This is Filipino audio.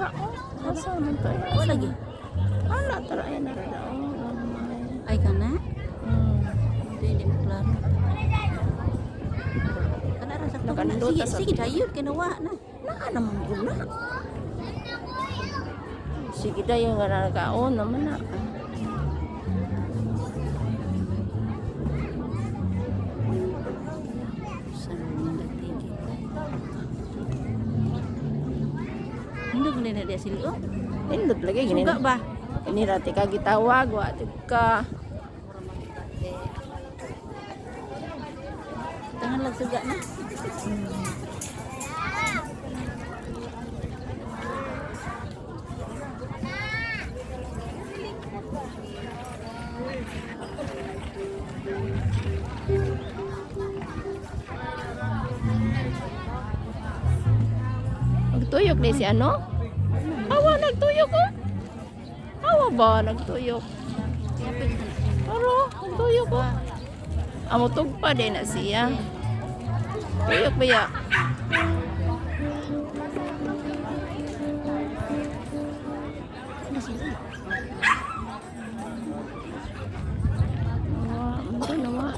Wala ko. Asa man to? Wala lagi. Wala tara ay naradaw. Ay ka na? Hindi mo klaro. Kana ra sakto na. Sige, sige dayod kinawa na. Naa naman guna. Sige dayo nga nakaon naman na. Hindi ko na dia silo. Indot lagi gini. Suga ba? Ini rati ka gitawag wa ka. Tangan lang suga na. Nagtuyok ni si ano? Awa nagtuyok ko. Awa ba nagtuyok? Pero nagtuyok ko. Amo tugpa din na siya. Tuyok ba ya? Nawa.